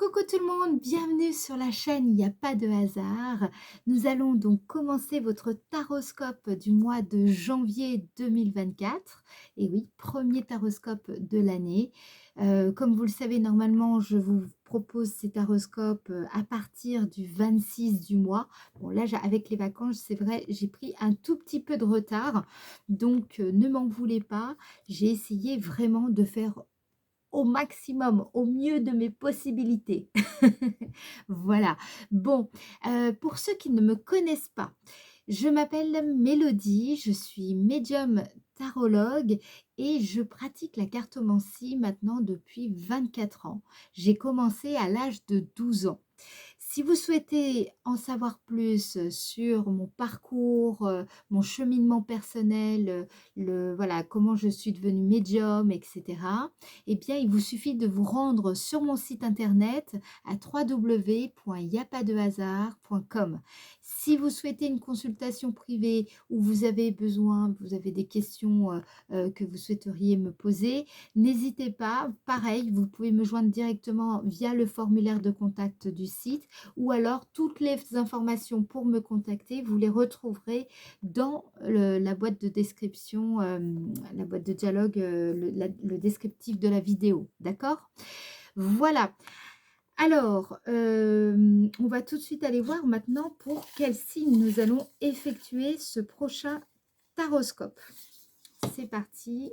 Coucou tout le monde, bienvenue sur la chaîne Il n'y a pas de hasard. Nous allons donc commencer votre taroscope du mois de janvier 2024. Et oui, premier taroscope de l'année. Comme vous le savez, normalement, je vous propose ces taroscopes à partir du 26 du mois. Bon, là, avec les vacances, c'est vrai, j'ai pris un tout petit peu de retard. Donc, ne m'en voulez pas. J'ai essayé vraiment de faire au maximum, au mieux de mes possibilités. Voilà. Bon, pour ceux qui ne me connaissent pas, je m'appelle Mélodie, je suis médium tarologue et je pratique la cartomancie maintenant depuis 24 ans. J'ai commencé à l'âge de 12 ans. Si vous souhaitez en savoir plus sur mon parcours, mon cheminement personnel, voilà, comment je suis devenue médium, etc., eh bien, il vous suffit de vous rendre sur mon site internet à www.yapadehasard.com. Si vous souhaitez une consultation privée ou vous avez besoin, vous avez des questions que vous souhaiteriez me poser, n'hésitez pas. Pareil, vous pouvez me joindre directement via le formulaire de contact du site ou alors toutes les informations pour me contacter, vous les retrouverez dans la boîte de description, la boîte de dialogue, le descriptif de la vidéo. D'accord? Voilà. Alors, on va tout de suite aller voir maintenant pour quel signe nous allons effectuer ce prochain taroscope. C'est parti.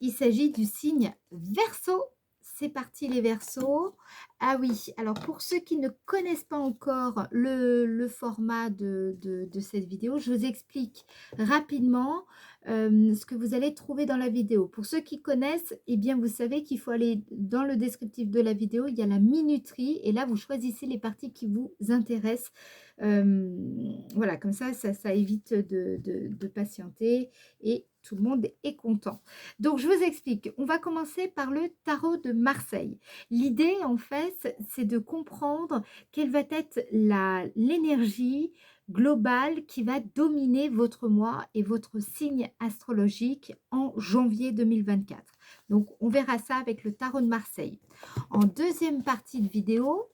Il s'agit du signe Verseau. C'est parti les Verseaux. Ah oui, alors pour ceux qui ne connaissent pas encore le format de cette vidéo, je vous explique rapidement ce que vous allez trouver dans la vidéo. Pour ceux qui connaissent, eh bien vous savez qu'il faut aller dans le descriptif de la vidéo, il y a la minuterie et là vous choisissez les parties qui vous intéressent. Voilà, comme ça évite de patienter et tout le monde est content. Donc, je vous explique. On va commencer par le tarot de Marseille. L'idée, en fait, c'est de comprendre quelle va être l'énergie globale qui va dominer votre mois et votre signe astrologique en janvier 2024. Donc, on verra ça avec le tarot de Marseille. En deuxième partie de vidéo,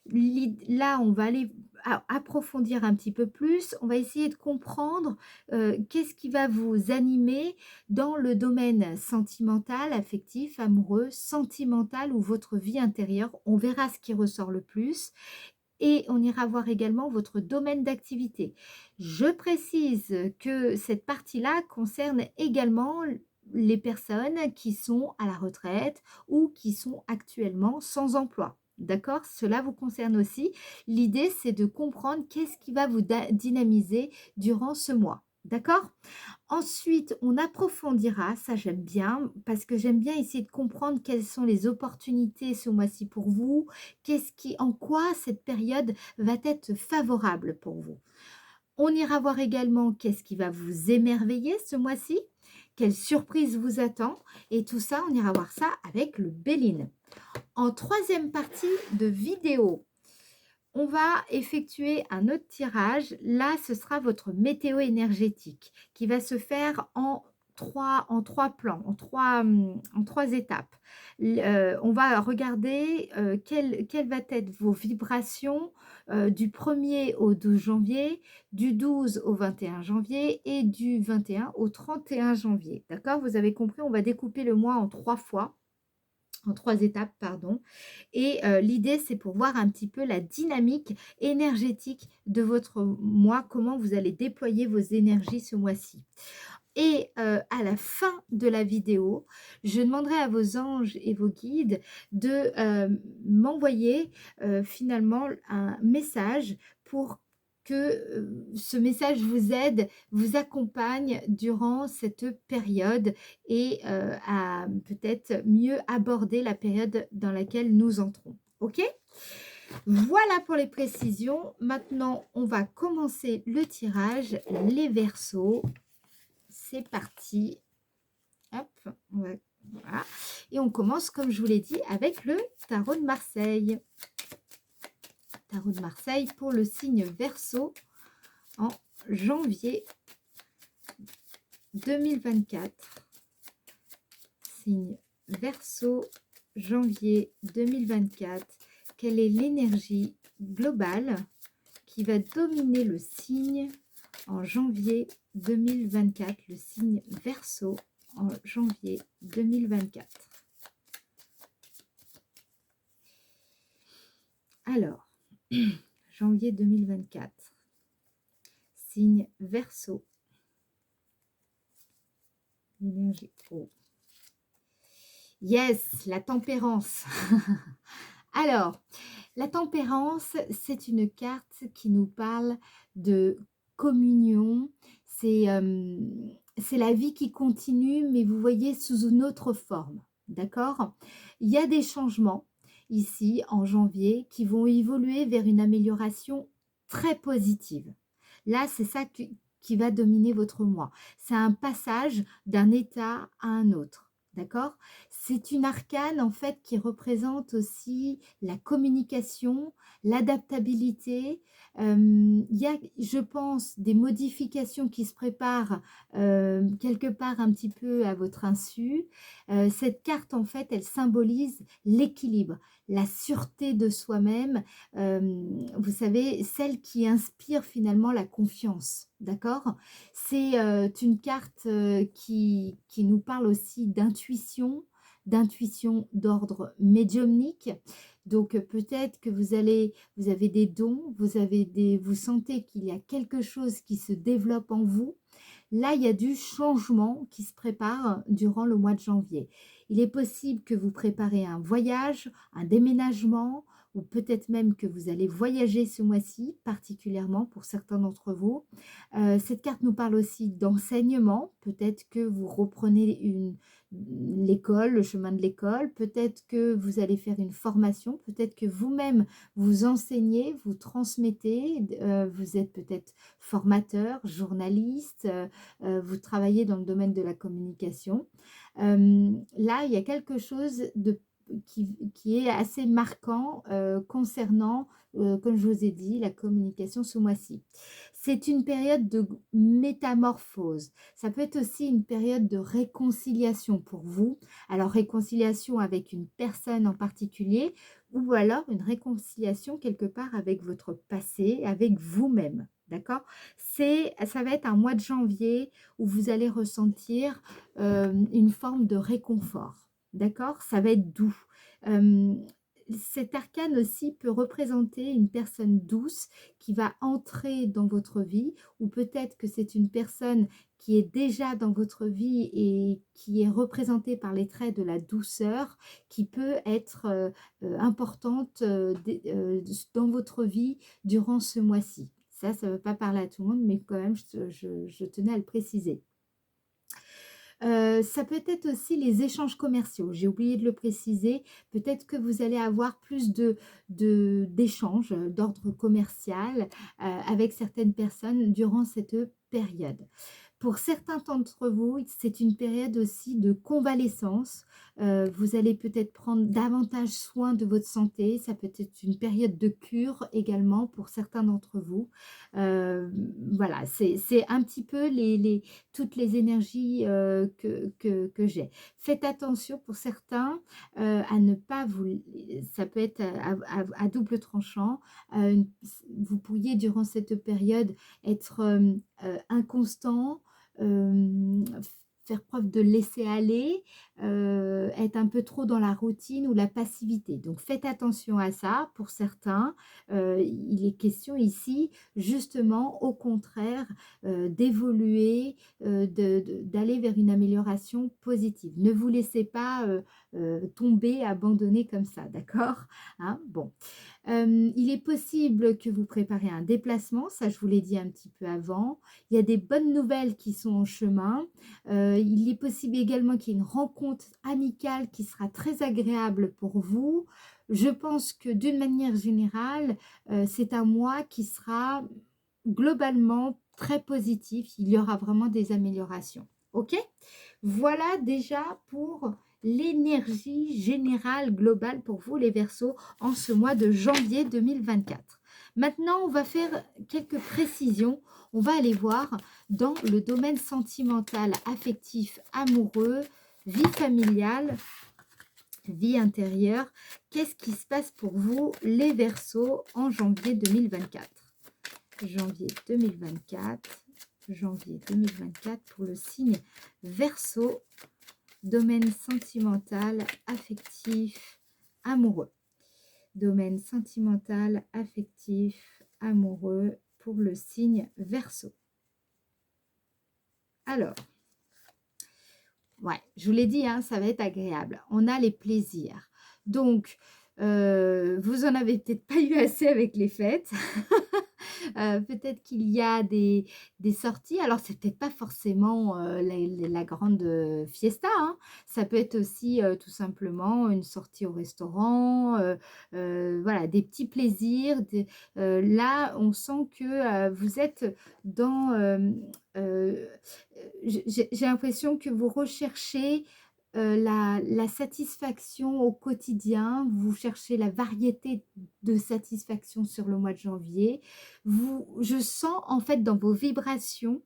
là, on va aller approfondir un petit peu plus. On va essayer de comprendre qu'est-ce qui va vous animer dans le domaine sentimental, affectif, amoureux, sentimental ou votre vie intérieure. On verra ce qui ressort le plus. Et on ira voir également votre domaine d'activité. Je précise que cette partie-là concerne également les personnes qui sont à la retraite ou qui sont actuellement sans emploi. D'accord? Cela vous concerne aussi. L'idée, c'est de comprendre qu'est-ce qui va vous dynamiser durant ce mois. D'accord? Ensuite, on approfondira, ça j'aime bien, parce que j'aime bien essayer de comprendre quelles sont les opportunités ce mois-ci pour vous, en quoi cette période va être favorable pour vous. On ira voir également qu'est-ce qui va vous émerveiller ce mois-ci, quelle surprise vous attend, et tout ça, on ira voir ça avec le Béline. En troisième partie de vidéo, on va effectuer un autre tirage. Là, ce sera votre météo énergétique qui va se faire en trois plans, en trois étapes. On va regarder quelles va être vos vibrations du 1er au 12 janvier, du 12 au 21 janvier et du 21 au 31 janvier. D'accord? Vous avez compris, on va découper le mois en trois étapes, pardon. Et l'idée, c'est pour voir un petit peu la dynamique énergétique de votre mois, comment vous allez déployer vos énergies ce mois-ci. Et à la fin de la vidéo, je demanderai à vos anges et vos guides de m'envoyer finalement un message pour que ce message vous aide, vous accompagne durant cette période et à peut-être mieux aborder la période dans laquelle nous entrons. OK? Voilà pour les précisions. Maintenant, on va commencer le tirage, les Verseaux. C'est parti. Hop, voilà. Et on commence, comme je vous l'ai dit, avec le tarot de Marseille. Tarot de Marseille pour le signe Verseau en janvier 2024. Signe Verseau, janvier 2024, quelle est l'énergie globale qui va dominer le signe en janvier 2024, le signe Verseau en janvier 2024. Alors, janvier 2024, signe Verseau, l'énergie. Oh. Yes, la tempérance. Alors, la tempérance, c'est une carte qui nous parle de communion. C'est la vie qui continue, mais vous voyez, sous une autre forme. D'accord? Il y a des changements ici, en janvier, qui vont évoluer vers une amélioration très positive. Là, c'est ça qui va dominer votre mois. C'est un passage d'un état à un autre. D'accord? C'est une arcane, en fait, qui représente aussi la communication, l'adaptabilité. Il y a, je pense, des modifications qui se préparent quelque part un petit peu à votre insu. Cette carte, en fait, elle symbolise l'équilibre, la sûreté de soi-même. Vous savez, celle qui inspire finalement la confiance. D'accord? C'est une carte qui nous parle aussi d'intuition d'ordre médiumnique. Donc peut-être que vous avez des dons, vous sentez qu'il y a quelque chose qui se développe en vous. Là, il y a du changement qui se prépare durant le mois de janvier. Il est possible que vous préparez un voyage, un déménagement, ou peut-être même que vous allez voyager ce mois-ci, particulièrement pour certains d'entre vous. Cette carte nous parle aussi d'enseignement. Peut-être que vous reprenez l'école, le chemin de l'école. Peut-être que vous allez faire une formation. Peut-être que vous-même, vous enseignez, vous transmettez. Vous êtes peut-être formateur, journaliste. Vous travaillez dans le domaine de la communication. Là, il y a quelque chose qui est assez marquant concernant, comme je vous ai dit, la communication ce mois-ci. C'est une période de métamorphose. Ça peut être aussi une période de réconciliation pour vous. Alors, réconciliation avec une personne en particulier ou alors une réconciliation quelque part avec votre passé, avec vous-même. D'accord? Ça va être un mois de janvier où vous allez ressentir une forme de réconfort. D'accord? Ça va être doux. Cet arcane aussi peut représenter une personne douce qui va entrer dans votre vie, ou peut-être que c'est une personne qui est déjà dans votre vie et qui est représentée par les traits de la douceur, qui peut être importante dans votre vie durant ce mois-ci. Ça ne veut pas parler à tout le monde, mais quand même, je tenais à le préciser. Ça peut être aussi les échanges commerciaux. J'ai oublié de le préciser. Peut-être que vous allez avoir plus d'échanges d'ordre commercial avec certaines personnes durant cette période. Pour certains d'entre vous, c'est une période aussi de convalescence. Vous allez peut-être prendre davantage soin de votre santé. Ça peut être une période de cure également pour certains d'entre vous. Voilà, c'est un petit peu toutes les énergies que j'ai. Faites attention pour certains à ne pas vous... Ça peut être à double tranchant. Vous pourriez durant cette période être inconstant, faire preuve de laisser aller, être un peu trop dans la routine ou la passivité. Donc faites attention à ça pour certains. Il est question ici justement au contraire d'évoluer, d'aller vers une amélioration positive. Ne vous laissez pas tomber, abandonner comme ça, d'accord? Hein, bon. Il est possible que vous prépariez un déplacement, ça je vous l'ai dit un petit peu avant. Il y a des bonnes nouvelles qui sont en chemin. Il est possible également qu'il y ait une rencontre amicale qui sera très agréable pour vous. Je pense que d'une manière générale, c'est un mois qui sera globalement très positif. Il y aura vraiment des améliorations. Ok? Voilà déjà pour l'énergie générale globale pour vous les Verseaux en ce mois de janvier 2024. Maintenant, on va faire quelques précisions. On va aller voir dans le domaine sentimental, affectif, amoureux, vie familiale. vie intérieure. Qu'est-ce qui se passe pour vous, les Verseaux, en janvier 2024? Janvier 2024, janvier 2024 pour le signe Verseau, domaine sentimental, affectif, amoureux. Domaine sentimental, affectif, amoureux pour le signe Verseau. Alors, ouais, je vous l'ai dit, hein, ça va être agréable. On a les plaisirs. Donc, vous en avez peut-être pas eu assez avec les fêtes. Peut-être qu'il y a des sorties. Alors, c'est peut-être pas forcément la grande fiesta, hein. Ça peut être aussi tout simplement une sortie au restaurant, voilà, des petits plaisirs. Là, on sent que vous êtes dans... j'ai l'impression que vous recherchez la satisfaction au quotidien, vous cherchez la variété de satisfaction sur le mois de janvier. Je sens en fait dans vos vibrations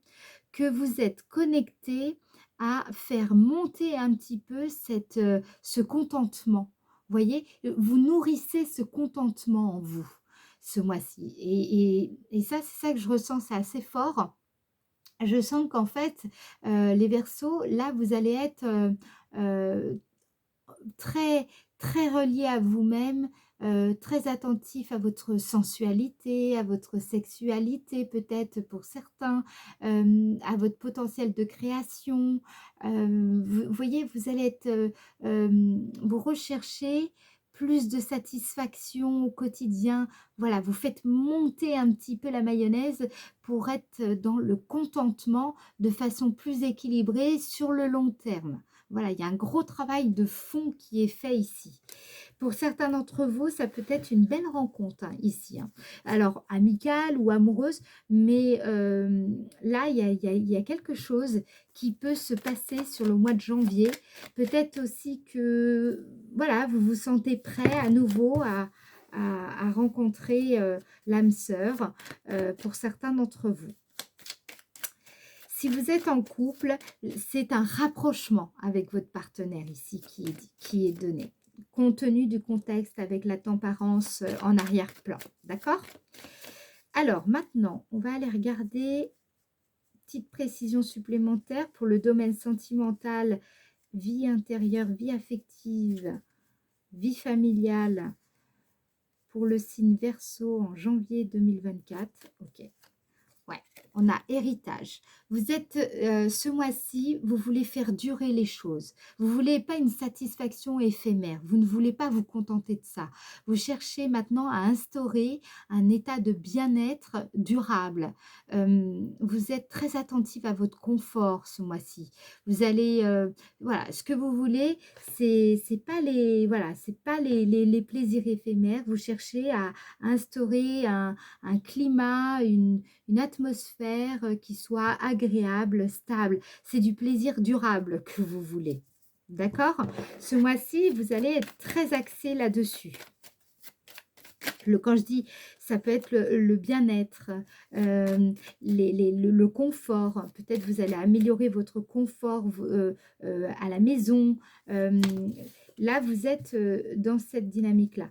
que vous êtes connecté à faire monter un petit peu ce contentement. Vous voyez, vous nourrissez ce contentement en vous ce mois-ci. Et ça, c'est ça que je ressens, c'est assez fort. Je sens qu'en fait, les Verseaux, là, vous allez être très, très relié à vous-même, très attentif à votre sensualité, à votre sexualité peut-être pour certains, à votre potentiel de création. Vous voyez, vous allez être, vous recherchez plus de satisfaction au quotidien. Voilà, vous faites monter un petit peu la mayonnaise pour être dans le contentement de façon plus équilibrée sur le long terme. Voilà, il y a un gros travail de fond qui est fait ici. Pour certains d'entre vous, ça peut être une belle rencontre hein, ici. Hein. Alors, amicale ou amoureuse, mais là, il y a quelque chose qui peut se passer sur le mois de janvier. Peut-être aussi que, voilà, vous vous sentez prêt à nouveau à rencontrer l'âme sœur pour certains d'entre vous. Si vous êtes en couple, c'est un rapprochement avec votre partenaire ici qui est donné, compte tenu du contexte avec la temperance en arrière-plan. D'accord? Alors maintenant, on va aller regarder, petite précision supplémentaire pour le domaine sentimental, vie intérieure, vie affective, vie familiale, pour le signe Verseau en janvier 2024. Ok. Ouais, on a héritage. Vous êtes, ce mois-ci, vous voulez faire durer les choses. Vous ne voulez pas une satisfaction éphémère. Vous ne voulez pas vous contenter de ça. Vous cherchez maintenant à instaurer un état de bien-être durable. Vous êtes très attentif à votre confort ce mois-ci. Vous allez, voilà, ce que vous voulez, c'est pas les, voilà, c'est pas les plaisirs éphémères. Vous cherchez à instaurer un climat, une atmosphère qui soit agréable, stable. C'est du plaisir durable que vous voulez. D'accord? Ce mois-ci, vous allez être très axé là-dessus. Quand je dis, ça peut être le bien-être, le confort. Peut-être vous allez améliorer votre confort à la maison. Là, vous êtes dans cette dynamique-là.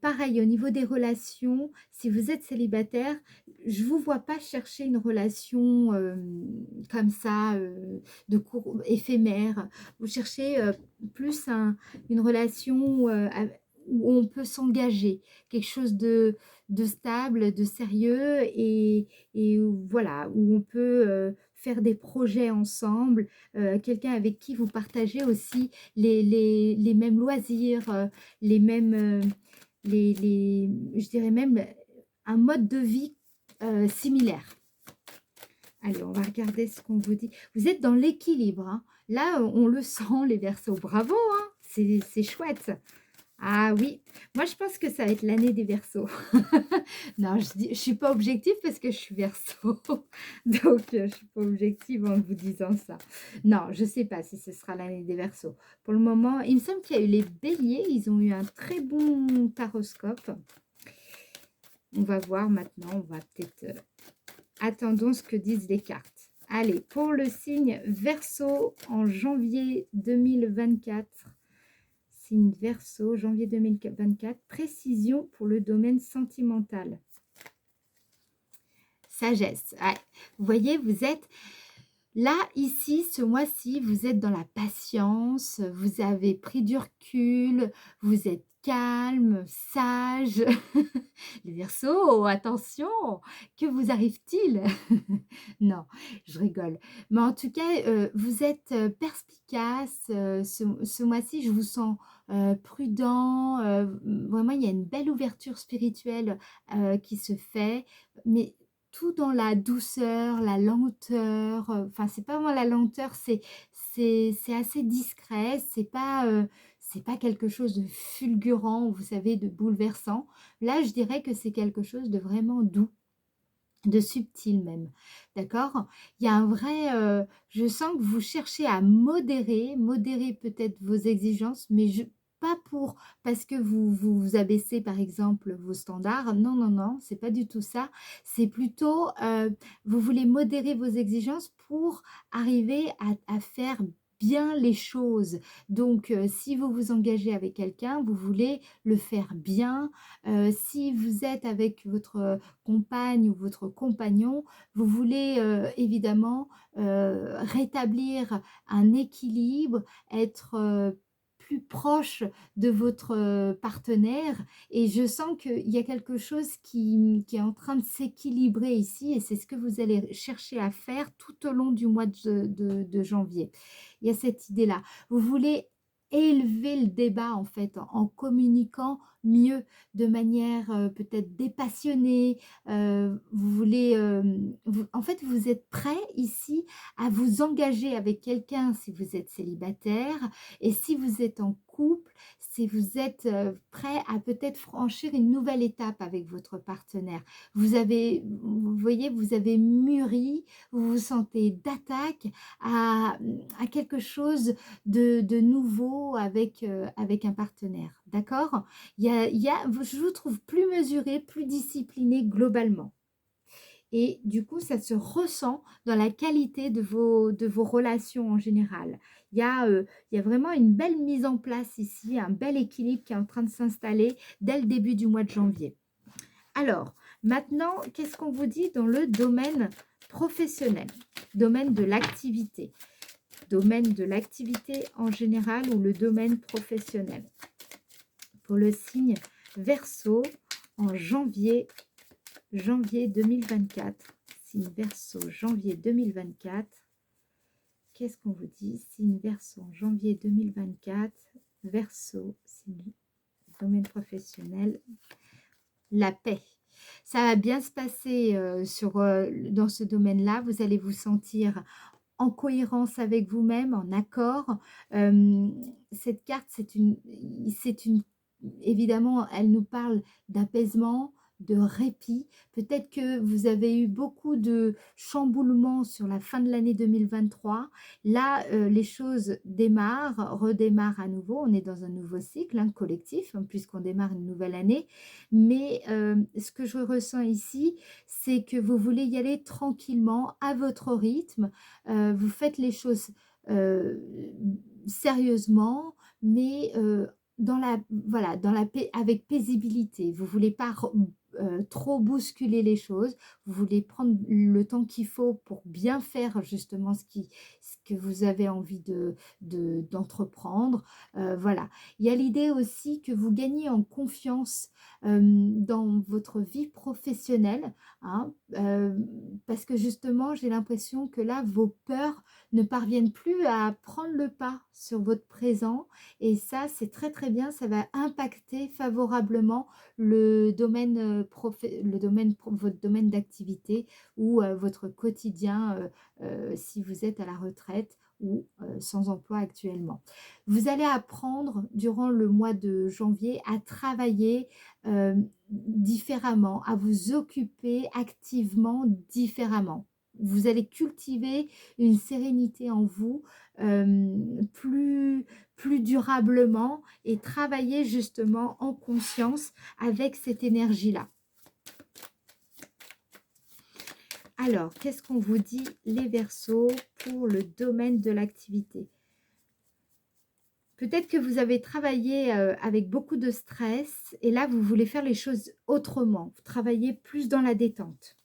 Pareil, au niveau des relations, si vous êtes célibataire, je ne vous vois pas chercher une relation comme ça, de cours éphémère. Vous cherchez plus une relation où on peut s'engager, quelque chose de stable, de sérieux et voilà, où on peut faire des projets ensemble, quelqu'un avec qui vous partagez aussi les mêmes loisirs, les mêmes, je dirais même un mode de vie similaire. Allez, on va regarder ce qu'on vous dit. Vous êtes dans l'équilibre. Hein. Là, on le sent, les Verseaux. Bravo, hein, c'est chouette. Ah oui, moi je pense que ça va être l'année des Verseaux. Non, je suis pas objective parce que je suis Verseau. Donc, je suis pas objective en vous disant ça. Non, je sais pas si ce sera l'année des Verseaux. Pour le moment, il me semble qu'il y a eu les Béliers. Ils ont eu un très bon taroscope. On va voir maintenant. On va peut-être... attendons ce que disent les cartes. Allez, pour le signe Verseau en janvier 2024... signe Verseau, janvier 2024, précision pour le domaine sentimental. Sagesse, ouais. Vous voyez, vous êtes là, ici, ce mois-ci, vous êtes dans la patience, vous avez pris du recul, vous êtes calme, sage. Les Verseaux, attention, que vous arrive-t-il? Non, je rigole. Mais en tout cas, vous êtes perspicace. Ce mois-ci, je vous sens prudent. Vraiment, il y a une belle ouverture spirituelle qui se fait. Mais tout dans la douceur, la lenteur. Enfin, c'est pas vraiment la lenteur, c'est assez discret. C'est pas quelque chose de fulgurant, vous savez, de bouleversant. Là, je dirais que c'est quelque chose de vraiment doux, de subtil même, d'accord? Il y a un vrai, je sens que vous cherchez à modérer peut-être vos exigences, mais pas parce que vous abaissez par exemple vos standards. Non, non, non, c'est pas du tout ça. C'est plutôt, vous voulez modérer vos exigences pour arriver à faire bien les choses. Donc, si vous vous engagez avec quelqu'un, vous voulez le faire bien. Si vous êtes avec votre compagne ou votre compagnon, vous voulez évidemment rétablir un équilibre, être plus proche de votre partenaire, et je sens qu'il y a quelque chose qui est en train de s'équilibrer ici, et c'est ce que vous allez chercher à faire tout au long du mois de janvier. Il y a cette idée-là. Vous voulez élever le débat en fait en communiquant mieux, de manière peut-être dépassionnée. Vous voulez, en fait, vous êtes prêt ici à vous engager avec quelqu'un si vous êtes célibataire, et si vous êtes en couple, si vous êtes prêt à peut-être franchir une nouvelle étape avec votre partenaire. Vous voyez, vous avez mûri, vous vous sentez d'attaque à quelque chose de nouveau avec un partenaire, d'accord? Je vous trouve plus mesuré, plus discipliné globalement. Et du coup, ça se ressent dans la qualité de vos relations en général. Il y a vraiment une belle mise en place ici, un bel équilibre qui est en train de s'installer dès le début du mois de janvier. Alors, maintenant, qu'est-ce qu'on vous dit dans le domaine professionnel, domaine de l'activité? Domaine de l'activité en général ou le domaine professionnel? Pour le signe Verseau en janvier 2024. Signe Verseau, janvier 2024. Qu'est-ce qu'on vous dit? Signe Verseau en janvier 2024. Verseau, signe domaine professionnel. La paix. Ça va bien se passer dans ce domaine-là. Vous allez vous sentir en cohérence avec vous-même, en accord. Cette carte, évidemment, elle nous parle d'apaisement, de répit. Peut-être que vous avez eu beaucoup de chamboulements sur la fin de l'année 2023. Là, les choses redémarrent à nouveau. On est dans un nouveau cycle collectif, puisqu'on démarre une nouvelle année. Mais ce que je ressens ici, c'est que vous voulez y aller tranquillement, à votre rythme. Vous faites les choses sérieusement, mais voilà, avec paisibilité. Vous ne voulez pas trop bousculer les choses. Vous voulez prendre le temps qu'il faut pour bien faire justement ce que vous avez envie d'entreprendre. Voilà. Il y a l'idée aussi que vous gagnez en confiance dans votre vie professionnelle, hein, parce que justement, j'ai l'impression que là, vos peurs ne parviennent plus à prendre le pas sur votre présent, et ça, c'est très très bien, ça va impacter favorablement le domaine, votre domaine d'activité, ou votre quotidien si vous êtes à la retraite ou sans emploi actuellement. Vous allez apprendre durant le mois de janvier à travailler différemment, à vous occuper activement différemment. Vous allez cultiver une sérénité en vous plus durablement, et travailler justement en conscience avec cette énergie-là. Alors, qu'est-ce qu'on vous dit les Verseaux pour le domaine de l'activité? Peut-être que vous avez travaillé, avec beaucoup de stress et là, vous voulez faire les choses autrement. Vous travaillez plus dans la détente.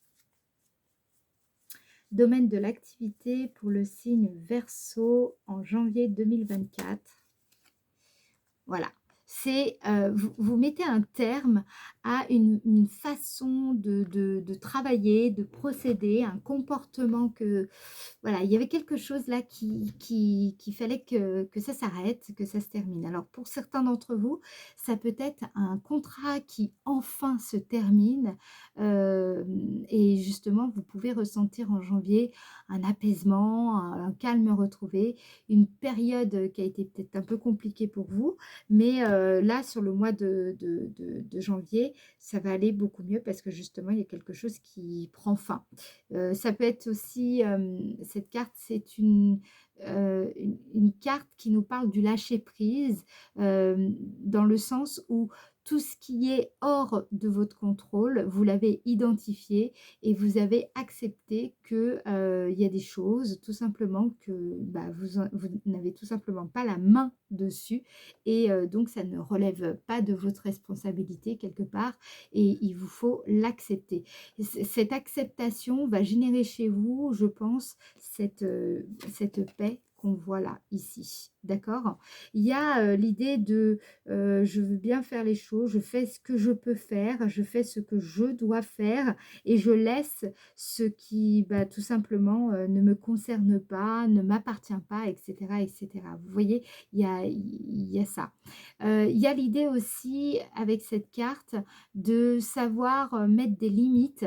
Domaine de l'activité pour le signe Verseau en janvier 2024. Voilà, c'est, vous mettez un terme à une façon de travailler, de procéder, un comportement que voilà, il y avait quelque chose là qui fallait que ça s'arrête, que ça se termine. Alors pour certains d'entre vous, ça peut être un contrat qui enfin se termine, et justement vous pouvez ressentir en janvier un apaisement, un calme retrouvé, une période qui a été peut-être un peu compliquée pour vous, mais là, sur le mois de janvier, ça va aller beaucoup mieux parce que justement, il y a quelque chose qui prend fin. Ça peut être aussi, cette carte, c'est une carte qui nous parle du lâcher-prise, dans le sens où tout ce qui est hors de votre contrôle, vous l'avez identifié et vous avez accepté que, il y a des choses tout simplement que, bah, vous n'avez tout simplement pas la main dessus et donc ça ne relève pas de votre responsabilité quelque part et il vous faut l'accepter. Cette acceptation va générer chez vous, je pense, cette paix qu'on voit là, ici. D'accord? Il y a l'idée de je veux bien faire les choses, je fais ce que je peux faire, je fais ce que je dois faire et je laisse ce qui, bah, tout simplement, ne me concerne pas, ne m'appartient pas, etc., etc. Vous voyez, il y a ça. Il y a l'idée aussi avec cette carte de savoir mettre des limites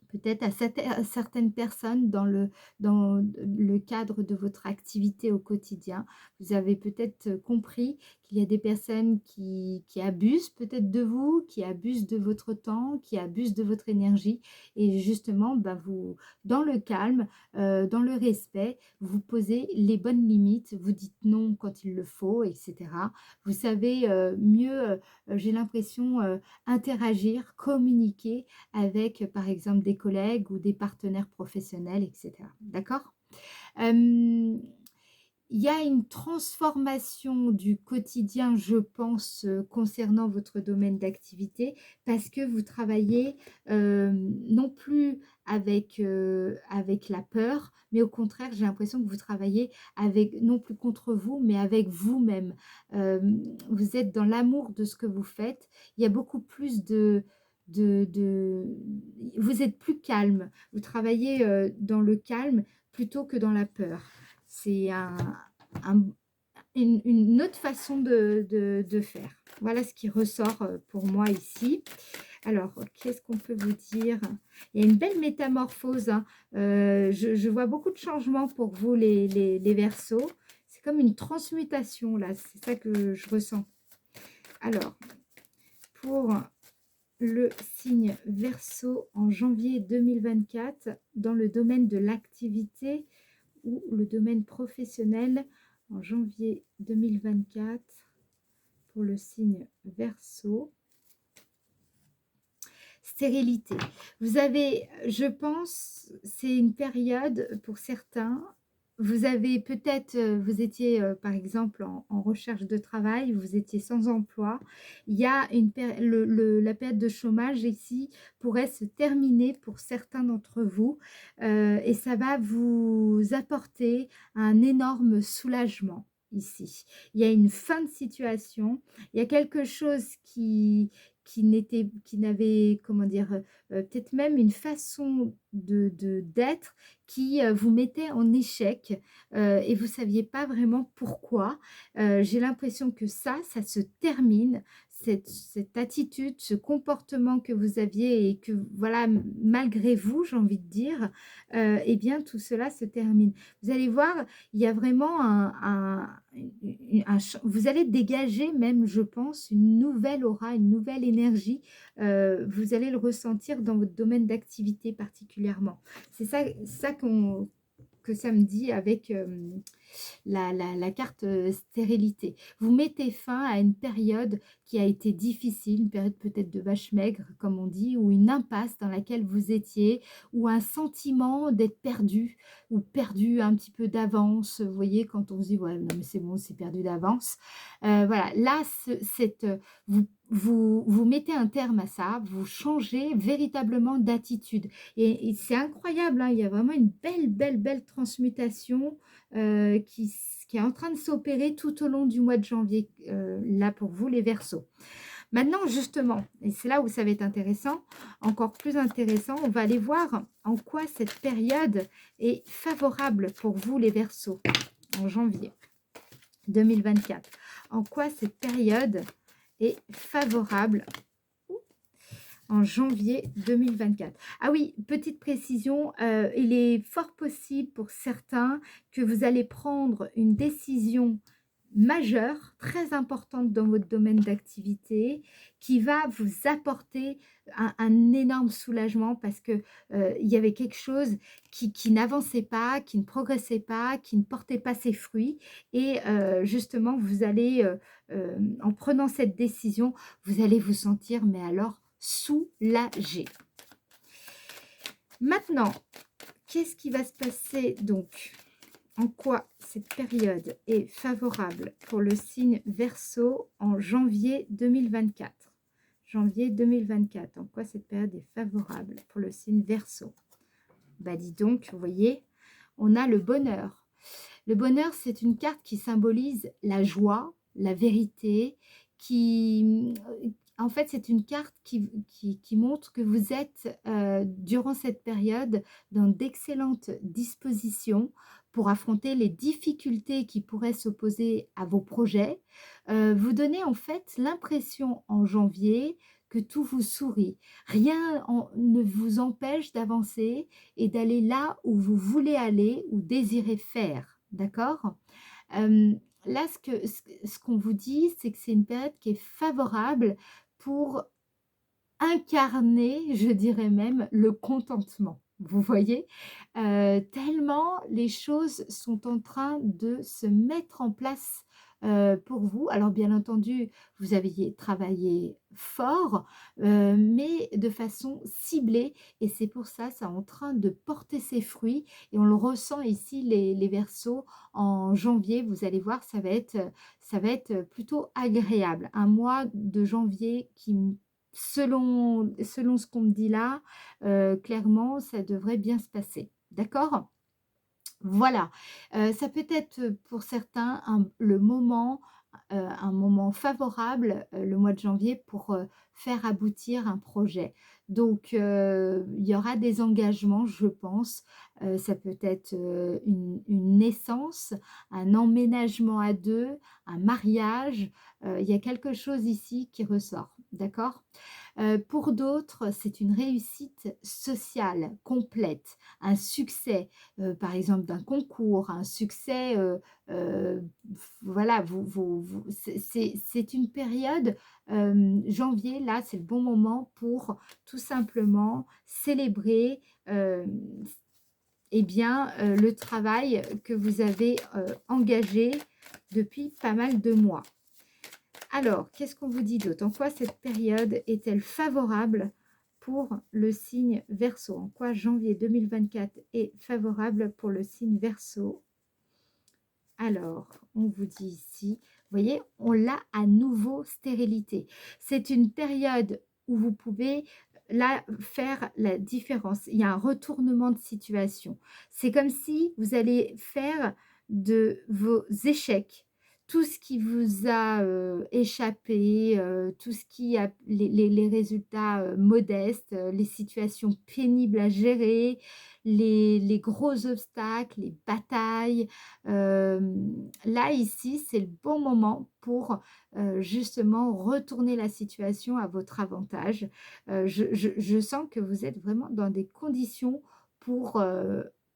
peut-être à certaines personnes dans le cadre de votre activité au quotidien. Vous avez peut-être compris qu'il y a des personnes qui abusent peut-être de vous, qui abusent de votre temps, qui abusent de votre énergie et justement, bah, vous dans le calme, dans le respect, vous posez les bonnes limites, vous dites non quand il le faut et cetera. Vous savez, mieux, j'ai l'impression, interagir, communiquer avec, par exemple, des collègues ou des partenaires professionnels, et cetera. D'accord? Hem, il y a une transformation du quotidien, je pense, concernant votre domaine d'activité parce que vous travaillez, non plus avec la peur, mais au contraire, j'ai l'impression que vous travaillez avec non plus contre vous, mais avec vous-même. Vous êtes dans l'amour de ce que vous faites. Il y a beaucoup plus de vous êtes plus calme. Vous travaillez, dans le calme plutôt que dans la peur. C'est un une autre façon de faire. Voilà ce qui ressort, pour moi ici. Alors, qu'est-ce qu'on peut vous dire? Il y a une belle métamorphose, hein. Je vois beaucoup de changements pour vous les Verseaux. C'est comme une transmutation là, c'est ça que je ressens. Alors, pour le signe Verseau en janvier 2024 dans le domaine de l'activité ou le domaine professionnel en janvier 2024 pour le signe Verseau. Stérilité. Vous avez, je pense, c'est une période pour certains. Vous avez peut-être, vous étiez par exemple en recherche de travail, vous étiez sans emploi. Il y a la période de chômage ici pourrait se terminer pour certains d'entre vous et ça va vous apporter un énorme soulagement ici. Il y a une fin de situation, il y a quelque chose qui n'avait, comment dire, peut-être même une façon d'être qui vous mettait en échec et vous ne saviez pas vraiment pourquoi. J'ai l'impression que ça se termine, cette attitude, ce comportement que vous aviez et que voilà, malgré vous, j'ai envie de dire, eh bien tout cela se termine. Vous allez voir, il y a vraiment vous allez dégager même, je pense, une nouvelle aura, une nouvelle énergie. Vous allez le ressentir dans votre domaine d'activité particulièrement. C'est ça que ça me dit avec la carte stérilité. Vous mettez fin à une période qui a été difficile, une période peut-être de vache maigre, comme on dit, ou une impasse dans laquelle vous étiez, ou un sentiment d'être perdu, ou perdu un petit peu d'avance. Vous voyez, quand on se dit, ouais, non, mais c'est bon, c'est perdu d'avance. Voilà, là, vous mettez un terme à ça, vous changez véritablement d'attitude. Et c'est incroyable, hein, il y a vraiment une belle, belle, belle transmutation qui est en train de s'opérer tout au long du mois de janvier, là pour vous les Verseaux. Maintenant justement, et c'est là où ça va être intéressant, encore plus intéressant, on va aller voir en quoi cette période est favorable pour vous les Verseaux en janvier 2024. En quoi cette période est favorable en janvier 2024. Ah oui, petite précision, il est fort possible pour certains que vous allez prendre une décision majeure, très importante dans votre domaine d'activité, qui va vous apporter un énorme soulagement parce que il y avait quelque chose qui n'avançait pas, qui ne progressait pas, qui ne portait pas ses fruits. Et justement, vous allez, en prenant cette décision, vous allez vous sentir, mais alors, soulagé. Maintenant, qu'est-ce qui va se passer donc? En quoi cette période est favorable pour le signe Verseau en janvier 2024? Janvier 2024, en quoi cette période est favorable pour le signe Verseau? Bah dis donc, vous voyez, on a le bonheur. Le bonheur, c'est une carte qui symbolise la joie, la vérité, en fait, c'est une carte qui montre que vous êtes, durant cette période, dans d'excellentes dispositions pour affronter les difficultés qui pourraient s'opposer à vos projets. Vous donnez en fait l'impression en janvier que tout vous sourit. Rien ne vous empêche d'avancer et d'aller là où vous voulez aller ou désirez faire. D'accord? Là, ce qu'on vous dit, c'est que c'est une période qui est favorable pour incarner, je dirais même, le contentement. Vous voyez? Tellement les choses sont en train de se mettre en place, pour vous. Alors bien entendu, vous aviez travaillé fort, mais de façon ciblée et c'est pour ça, c'est en train de porter ses fruits et on le ressent ici les Verseaux en janvier. Vous allez voir, ça va être plutôt agréable. Un mois de janvier qui selon ce qu'on me dit là, clairement, ça devrait bien se passer. D'accord? Voilà, ça peut être pour certains un moment favorable, le mois de janvier pour, faire aboutir un projet. Donc il y aura des engagements, je pense, ça peut être, une naissance, un emménagement à 2, un mariage, il y a quelque chose ici qui ressort, d'accord? Pour d'autres, c'est une réussite sociale complète, un succès, par exemple d'un concours, un succès, voilà, c'est une période, janvier, là, c'est le bon moment pour tout simplement célébrer, eh bien, le travail que vous avez, engagé depuis pas mal de mois. Alors, qu'est-ce qu'on vous dit d'autre? En quoi cette période est-elle favorable pour le signe Verseau? En quoi janvier 2024 est favorable pour le signe Verseau? Alors, on vous dit ici, vous voyez, on l'a à nouveau stérilité. C'est une période où vous pouvez là faire la différence. Il y a un retournement de situation. C'est comme si vous allez faire de vos échecs, tout ce qui vous a échappé, tout ce qui a les résultats modestes, les situations pénibles à gérer, les gros obstacles, les batailles, là, ici, c'est le bon moment pour, justement retourner la situation à votre avantage. Je sens que vous êtes vraiment dans des conditions pour,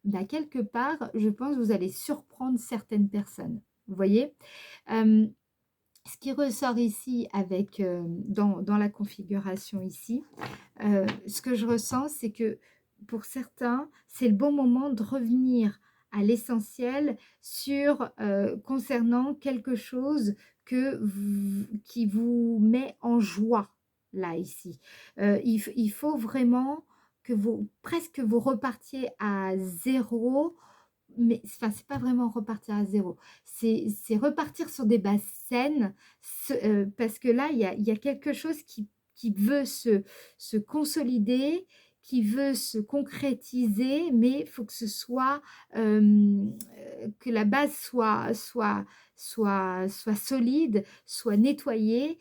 bah, quelque part, je pense, vous allez surprendre certaines personnes. Vous voyez? Hem, Ce qui ressort ici avec, dans la configuration ici, ce que je ressens, c'est que pour certains, c'est le bon moment de revenir à l'essentiel sur, concernant quelque chose qui vous met en joie, là, ici. Il faut vraiment que vous repartiez à zéro, mais enfin, c'est pas vraiment repartir à zéro, c'est repartir sur des bases saines, parce que là, il y a quelque chose qui veut se consolider, qui veut se concrétiser, mais il faut que ce soit, que la base soit solide, soit nettoyée,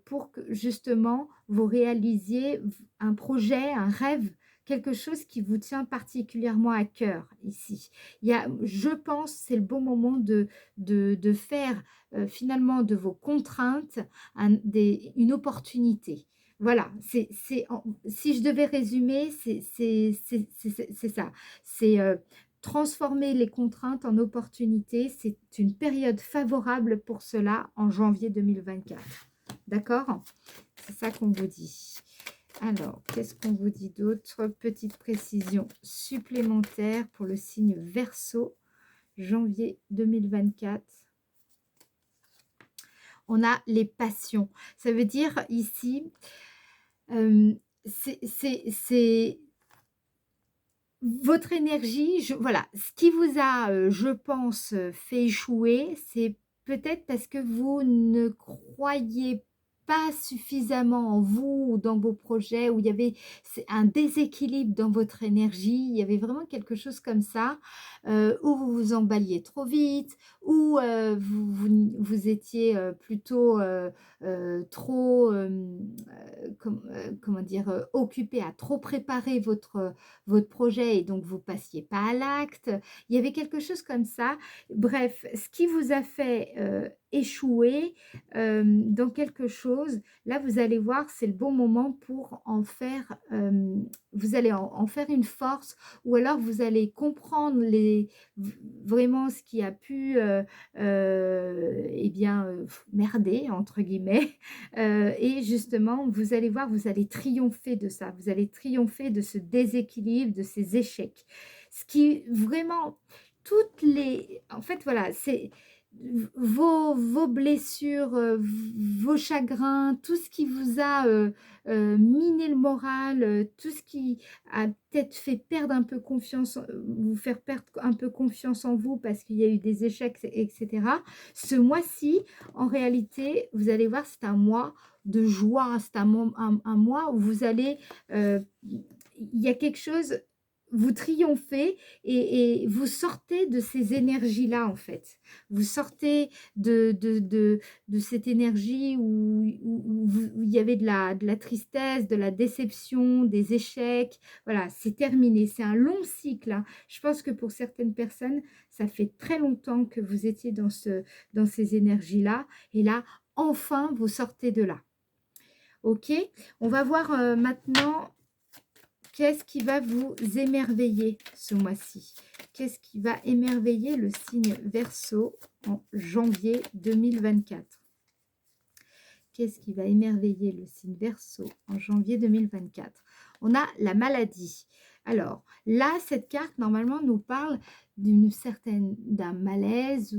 pour que justement vous réalisiez un projet, un rêve, quelque chose qui vous tient particulièrement à cœur ici. Je pense, c'est le bon moment de faire, finalement, de vos contraintes une opportunité. Voilà, si je devais résumer, c'est ça. C'est transformer les contraintes en opportunités. C'est une période favorable pour cela en janvier 2024. D'accord? C'est ça qu'on vous dit. Alors, qu'est-ce qu'on vous dit d'autre? Petite précision supplémentaire pour le signe Verseau, janvier 2024. On a les passions. Ça veut dire ici, c'est votre énergie. Voilà, ce qui vous a, je pense, fait échouer, c'est peut-être parce que vous ne croyez pas suffisamment en vous ou dans vos projets, où il y avait un déséquilibre dans votre énergie. Il y avait vraiment quelque chose comme ça, où vous vous emballiez trop vite, où vous étiez plutôt trop, comment dire, occupé à trop préparer votre projet, et donc vous passiez pas à l'acte. Il y avait quelque chose comme ça. Bref, ce qui vous a fait échouer dans quelque chose, là vous allez voir, c'est le bon moment pour en faire, vous allez en faire une force, ou alors vous allez comprendre vraiment ce qui a pu eh bien, merder entre guillemets, et justement vous allez voir, vous allez triompher de ça, vous allez triompher de ce déséquilibre, de ces échecs. Ce qui vraiment, en fait voilà, c'est vos blessures, vos chagrins, tout ce qui vous a miné le moral, tout ce qui a peut-être fait perdre un peu confiance, vous faire perdre un peu confiance en vous parce qu'il y a eu des échecs, etc. Ce mois-ci, en réalité, vous allez voir, c'est un mois de joie, c'est un mois où vous allez, il y a quelque chose, vous triomphez, et vous sortez de ces énergies-là, en fait. Vous sortez de cette énergie où il y avait de la tristesse, de la déception, des échecs. Voilà, c'est terminé. C'est un long cycle, hein. Je pense que pour certaines personnes, ça fait très longtemps que vous étiez dans ces énergies-là. Et là, enfin, vous sortez de là. OK? On va voir maintenant qu'est-ce qui va vous émerveiller ce mois-ci. Qu'est-ce qui va émerveiller le signe Verseau en janvier 2024? Qu'est-ce qui va émerveiller le signe Verseau en janvier 2024? On a la maladie. Alors là, cette carte, normalement, nous parle d'un malaise,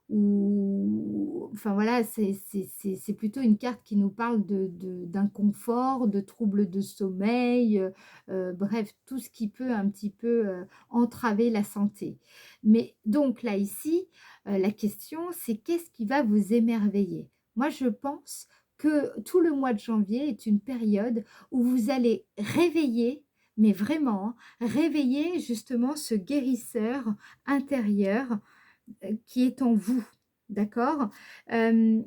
enfin voilà, c'est plutôt une carte qui nous parle d'inconfort, de troubles de sommeil, bref, tout ce qui peut un petit peu entraver la santé. Mais donc là, ici, la question, c'est qu'est-ce qui va vous émerveiller? Moi, je pense que tout le mois de janvier est une période où vous allez réveiller, mais vraiment, hein, réveiller justement ce guérisseur intérieur qui est en vous, d'accord? Euh,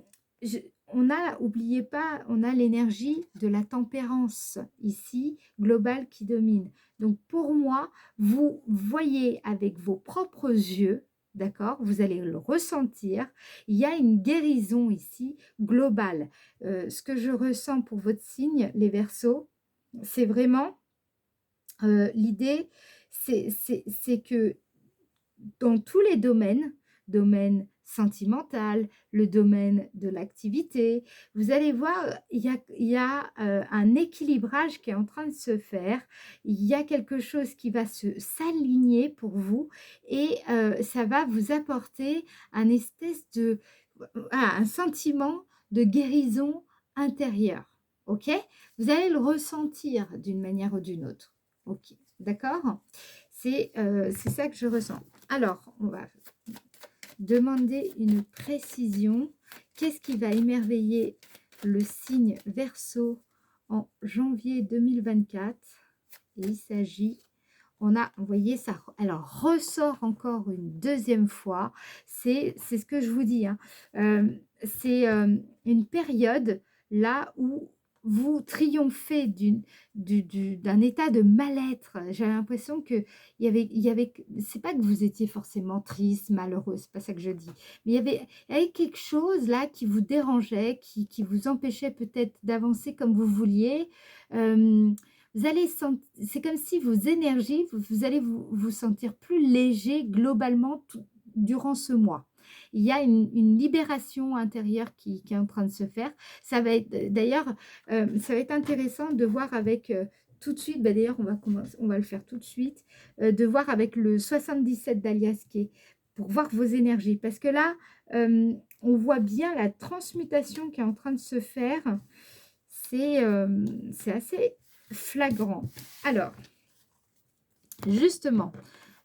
Oubliez pas, on a l'énergie de la tempérance ici, globale, qui domine. Donc pour moi, vous voyez avec vos propres yeux, d'accord? Vous allez le ressentir. Il y a une guérison ici, globale. Ce que je ressens pour votre signe, les Verseaux, c'est vraiment l'idée, c'est que dans tous les domaines sentimental, le domaine de l'activité. Vous allez voir, il y a un équilibrage qui est en train de se faire. Il y a quelque chose qui va s'aligner pour vous et ça va vous apporter un espèce de un sentiment de guérison intérieure. OK? Vous allez le ressentir d'une manière ou d'une autre. OK, d'accord? C'est ça que je ressens. Alors, on va demander une précision. Qu'est-ce qui va émerveiller le signe Verseau en janvier 2024? Et il s'agit, vous voyez, ça, alors ressort encore une deuxième fois. C'est ce que je vous dis, hein. C'est une période là où vous triomphez d'un état de mal-être. J'ai l'impression que c'est pas que vous étiez forcément triste, malheureux, c'est pas ça que je dis, mais il y avait quelque chose là qui vous dérangeait, qui vous empêchait peut-être d'avancer comme vous vouliez. Vous allez c'est comme si vos énergies, vous allez vous sentir plus léger globalement durant ce mois. Il y a une libération intérieure qui est en train de se faire. Ça va être d'ailleurs, ça va être intéressant de voir avec tout de suite, bah d'ailleurs on va le faire tout de suite, de voir avec le 77 d'Alias Kay pour voir vos énergies. Parce que là, on voit bien la transmutation qui est en train de se faire. C'est assez flagrant. Alors, justement,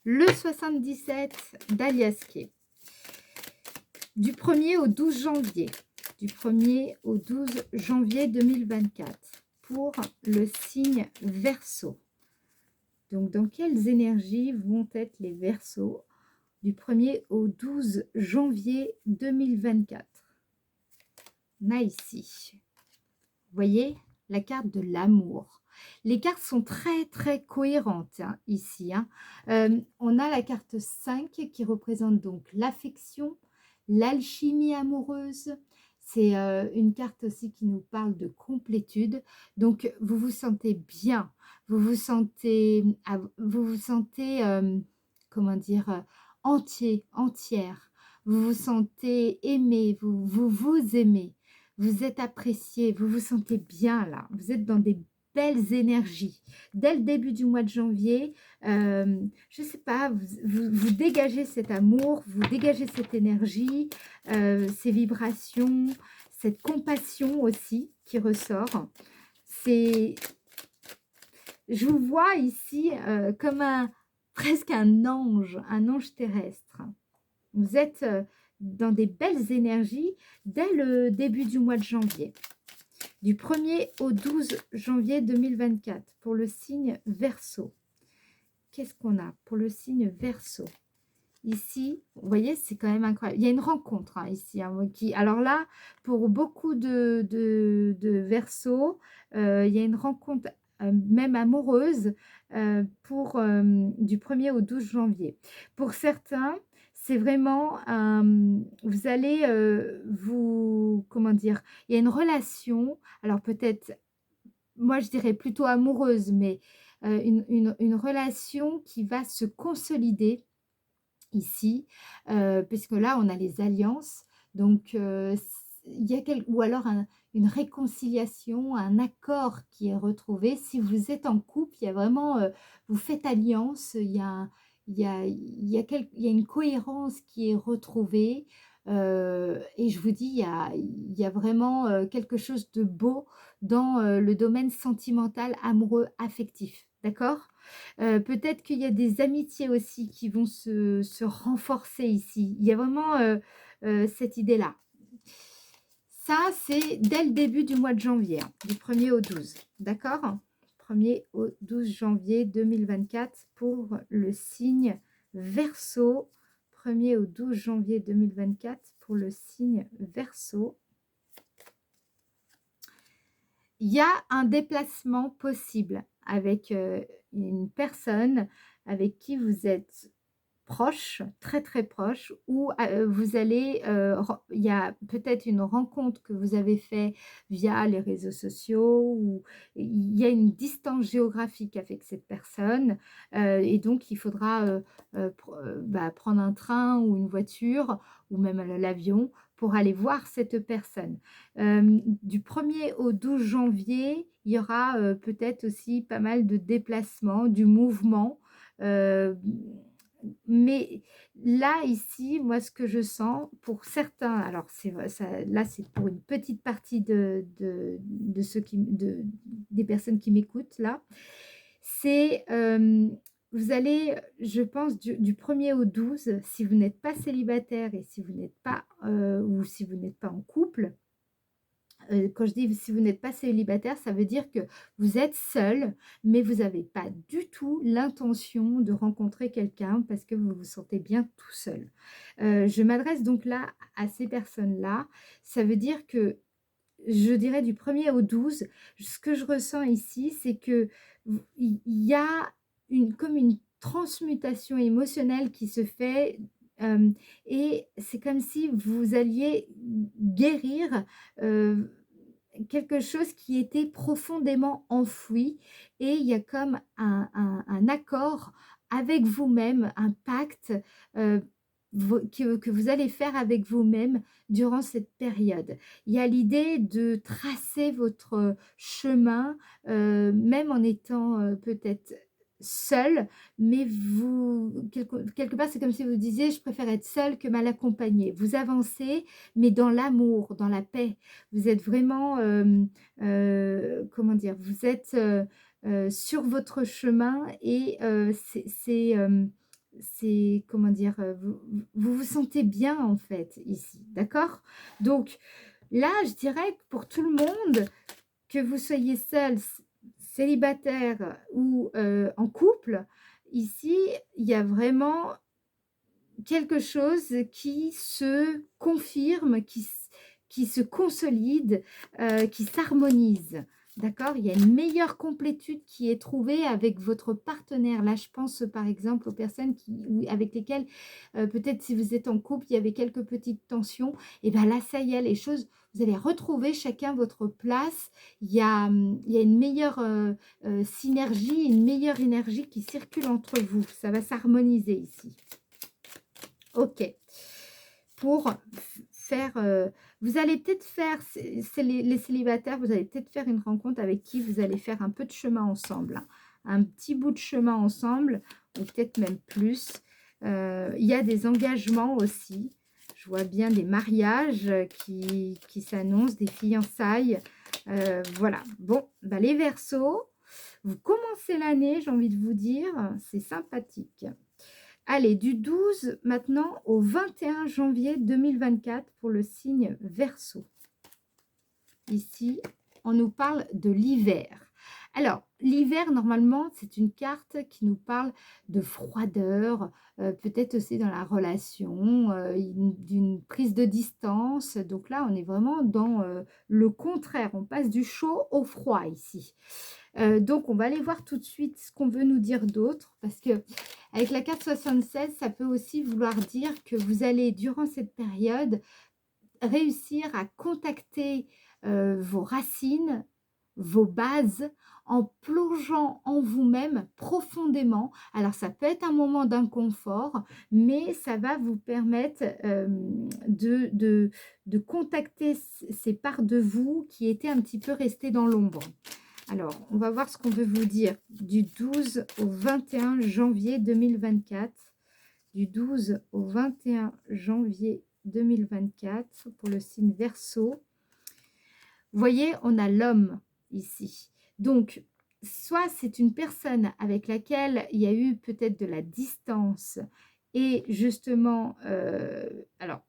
le 77 d'Alias Kay, du 1er au 12 janvier, du 1er au 12 janvier 2024, pour le signe Verseau. Donc, dans quelles énergies vont être les Verseaux du 1er au 12 janvier 2024? On a ici, vous voyez, la carte de l'amour. Les cartes sont très, très cohérentes hein, ici. Hein. On a la carte 5 qui représente donc l'affection, l'alchimie amoureuse. C'est une carte aussi qui nous parle de complétude. Donc, vous vous sentez bien. Vous vous sentez, comment dire, entier, entière. Vous vous sentez aimé, vous aimez. Vous êtes apprécié, vous vous sentez bien là, vous êtes dans des belles énergies. Dès le début du mois de janvier, je ne sais pas, vous dégagez cet amour, vous dégagez cette énergie, ces vibrations, cette compassion aussi qui ressort. Je vous vois ici comme presque un ange terrestre. Vous êtes dans des belles énergies dès le début du mois de janvier. Du 1er au 12 janvier 2024 pour le signe Verseau. Qu'est-ce qu'on a pour le signe Verseau? Ici, vous voyez, c'est quand même incroyable. Il y a une rencontre hein, ici. Hein, alors là, pour beaucoup de Verseaux, il y a une rencontre même amoureuse du 1er au 12 janvier. Pour certains, c'est vraiment, vous allez comment dire, il y a une relation, alors peut-être, moi je dirais plutôt amoureuse, mais une relation qui va se consolider ici, puisque là on a les alliances, donc il y a ou alors une réconciliation, un accord qui est retrouvé. Si vous êtes en couple, il y a vraiment, vous faites alliance, il y a une cohérence qui est retrouvée. Et je vous dis, il y a vraiment quelque chose de beau dans le domaine sentimental, amoureux, affectif. D'accord? Peut-être qu'il y a des amitiés aussi qui vont se renforcer ici. Il y a vraiment cette idée-là. Ça, c'est dès le début du mois de janvier, hein, du 1er au 12. D'accord? 1er au 12 janvier 2024 pour le signe Verseau. 1er au 12 janvier 2024 pour le signe Verseau. Il y a un déplacement possible avec une personne avec qui vous êtes proche, très, très proche, où vous allez, il y a peut-être une rencontre que vous avez fait via les réseaux sociaux ou il y a une distance géographique avec cette personne, et donc il faudra, prendre un train ou une voiture ou même l'avion pour aller voir cette personne. Du 1er au 12 janvier, il y aura, peut-être aussi pas mal de déplacements, du mouvement, heu, mais là, ici, moi, ce que je sens pour certains, alors c'est vrai, ça là, c'est pour une petite partie de ceux qui des personnes qui m'écoutent là, c'est, vous allez, je pense du 1er au 12, si vous n'êtes pas célibataire et si vous n'êtes pas, ou si vous n'êtes pas en couple, quand je dis si vous n'êtes pas célibataire, ça veut dire que vous êtes seul, mais vous n'avez pas du tout l'intention de rencontrer quelqu'un parce que vous vous sentez bien tout seul. Je m'adresse donc là à ces personnes-là. Ça veut dire que je dirais du 1er au 12, ce que je ressens ici, c'est que il y a comme une transmutation émotionnelle qui se fait, hem et c'est comme si vous alliez guérir, heu, quelque chose qui était profondément enfoui et il y a comme un accord avec vous-même, un pacte, heu, que vous allez faire avec vous-même durant cette période. Il y a l'idée de tracer votre chemin, même en étant, peut-être seul, mais vous quelque part, c'est comme si vous disiez: «Je préfère être seul que mal accompagné». Vous avancez, mais dans l'amour, dans la paix. Vous êtes vraiment, comment dire? Vous êtes, sur votre chemin et c'est comment dire? Vous vous sentez bien, en fait, ici, d'accord? Donc là, je dirais que pour tout le monde, que vous soyez seul, célibataire ou, en couple, ici, il y a vraiment quelque chose qui se confirme, qui se consolide, qui s'harmonise. D'accord? Il y a une meilleure complétude qui est trouvée avec votre partenaire. Là, je pense par exemple aux personnes avec lesquelles, peut-être si vous êtes en couple, il y avait quelques petites tensions. Et bien là, ça y est, les choses, vous allez retrouver chacun votre place. Il y a une meilleure synergie, une meilleure énergie qui circule entre vous. Ça va s'harmoniser ici. OK. Pour faire, vous allez peut-être faire, c'est les célibataires, vous allez peut-être faire une rencontre avec qui vous allez faire un peu de chemin ensemble, hein. Un petit bout de chemin ensemble ou peut-être même plus. Il y a des engagements aussi. Je vois bien des mariages, qui s'annoncent, des fiançailles. Voilà. Bon, bah, les Verseaux, vous commencez l'année, j'ai envie de vous dire, c'est sympathique. Allez, du 12 maintenant au 21 janvier 2024 pour le signe Verseau. Ici, on nous parle de l'hiver. Alors, l'hiver, normalement, c'est une carte qui nous parle de froideur, peut-être aussi dans la relation, d'une prise de distance. Donc là, on est vraiment dans le contraire. On passe du chaud au froid ici. Donc, on va aller voir tout de suite ce qu'on veut nous dire d'autre. Parce que avec la carte 76, ça peut aussi vouloir dire que vous allez, durant cette période, réussir à contacter, vos racines, vos bases, en plongeant en vous-même profondément. Alors ça peut être un moment d'inconfort, mais ça va vous permettre, de contacter ces parts de vous qui étaient un petit peu restées dans l'ombre. Alors, on va voir ce qu'on veut vous dire du 12 au 21 janvier 2024. Du 12 au 21 janvier 2024 pour le signe Verseau. Vous voyez, on a l'homme ici. Donc, soit c'est une personne avec laquelle il y a eu peut-être de la distance et justement, alors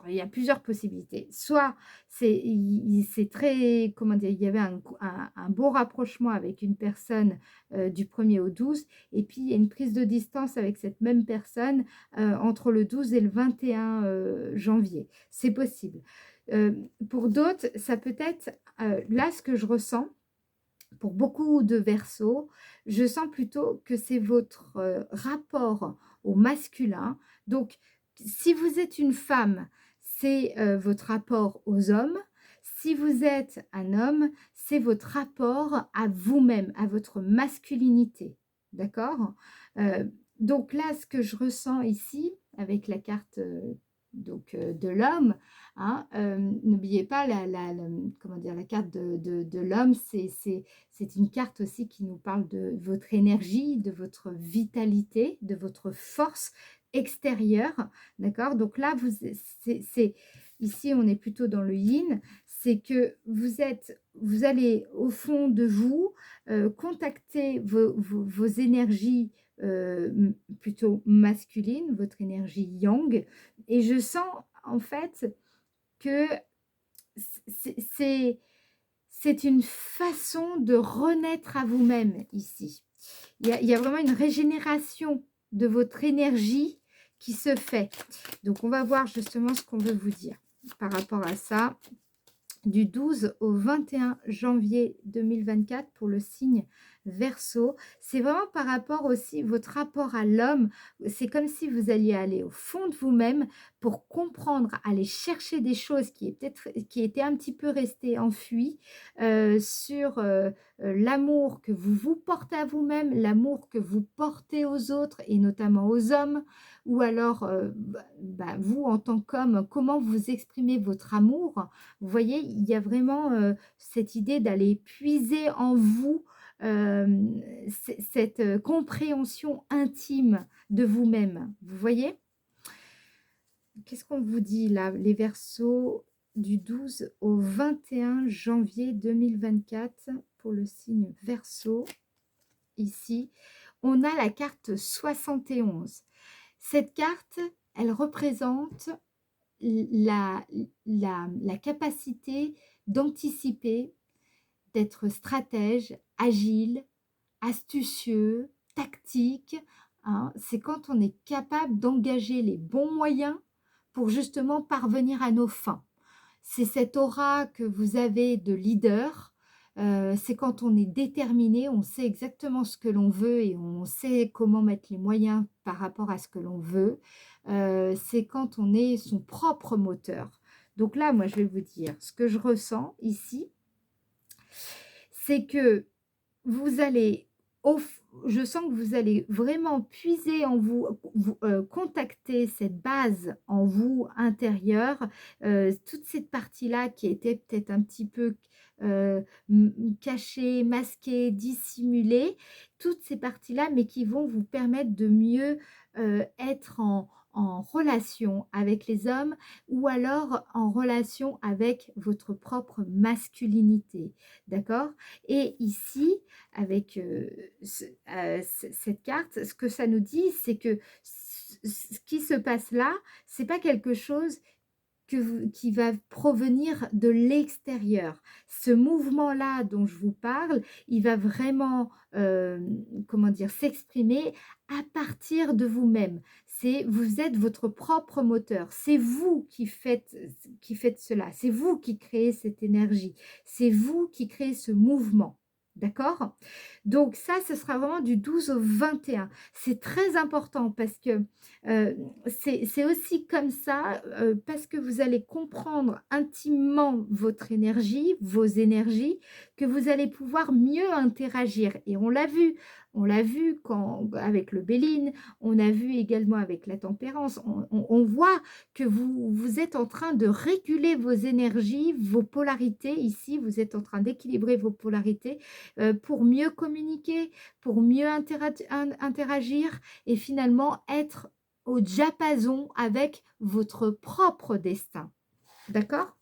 il y a plusieurs possibilités. Soit c'est très, comment dire, il y avait un beau rapprochement avec une personne du 1er au 12, et puis il y a une prise de distance avec cette même personne entre le 12 et le 21 janvier. C'est possible. Pour d'autres, ça peut être, là ce que je ressens, pour beaucoup de Verseaux, je sens plutôt que c'est votre rapport au masculin. Donc, si vous êtes une femme, c'est votre rapport aux hommes. Si vous êtes un homme, c'est votre rapport à vous-même, à votre masculinité. D'accord? Euh, donc là, ce que je ressens ici, avec la carte de l'homme, hein, n'oubliez pas, comment dire, la carte de l'homme, c'est une carte aussi qui nous parle de votre énergie, de votre vitalité, de votre force extérieure. D'accord? Donc là, ici, on est plutôt dans le yin, c'est que vous allez au fond de vous contacter vos énergies plutôt masculines, votre énergie yang, et je sens en fait que c'est c'est une façon de renaître à vous-même ici. Il y a vraiment une régénération de votre énergie qui se fait. Donc, on va voir justement ce qu'on veut vous dire par rapport à ça. Du 12 au 21 janvier 2024 pour le signe Verseau. C'est vraiment par rapport aussi votre rapport à l'homme. C'est comme si vous alliez aller au fond de vous-même pour comprendre, aller chercher des choses qui étaient un petit peu restées enfouies sur l'amour que vous portez à vous-même, l'amour que vous portez aux autres et notamment aux hommes, ou alors vous en tant qu'homme, comment vous exprimez votre amour. Vous voyez, il y a vraiment cette idée d'aller puiser en vous cette compréhension intime de vous-même. Vous voyez? Qu'est-ce qu'on vous dit là, les Verseaux du 12 au 21 janvier 2024 pour le signe Verseau. Ici, on a la carte 71. Cette carte, elle représente la capacité d'anticiper, d'être stratège, agile, astucieux, tactique. Hein. C'est quand on est capable d'engager les bons moyens pour justement parvenir à nos fins. C'est cette aura que vous avez de leader. C'est quand on est déterminé, on sait exactement ce que l'on veut et on sait comment mettre les moyens par rapport à ce que l'on veut. C'est quand on est son propre moteur. Donc là, moi, je vais vous dire, ce que je ressens ici, c'est que vous allez, je sens que vous allez vraiment puiser en vous, contacter cette base en vous intérieure, toute cette partie-là qui était peut-être un petit peu cachée, masquée, dissimulée, toutes ces parties-là, mais qui vont vous permettre de mieux être en relation avec les hommes ou alors en relation avec votre propre masculinité. D'accord? Et ici, avec cette carte, ce que ça nous dit, c'est que ce qui se passe là, c'est pas quelque chose qui va provenir de l'extérieur. Ce mouvement-là dont je vous parle, il va vraiment, comment dire, s'exprimer à partir de vous-même. Vous êtes votre propre moteur. C'est vous qui faites cela. C'est vous qui créez cette énergie. C'est vous qui créez ce mouvement. D'accord? Donc ça, ce sera vraiment du 12 au 21. C'est très important parce que c'est aussi comme ça, parce que vous allez comprendre intimement votre énergie, vos énergies, que vous allez pouvoir mieux interagir. Et on l'a vu avec le Béline, on a vu également avec la tempérance, on voit que vous êtes en train de réguler vos énergies, vos polarités. Ici, vous êtes en train d'équilibrer vos polarités pour mieux communiquer, pour mieux interagir et finalement être au diapason avec votre propre destin. D'accord?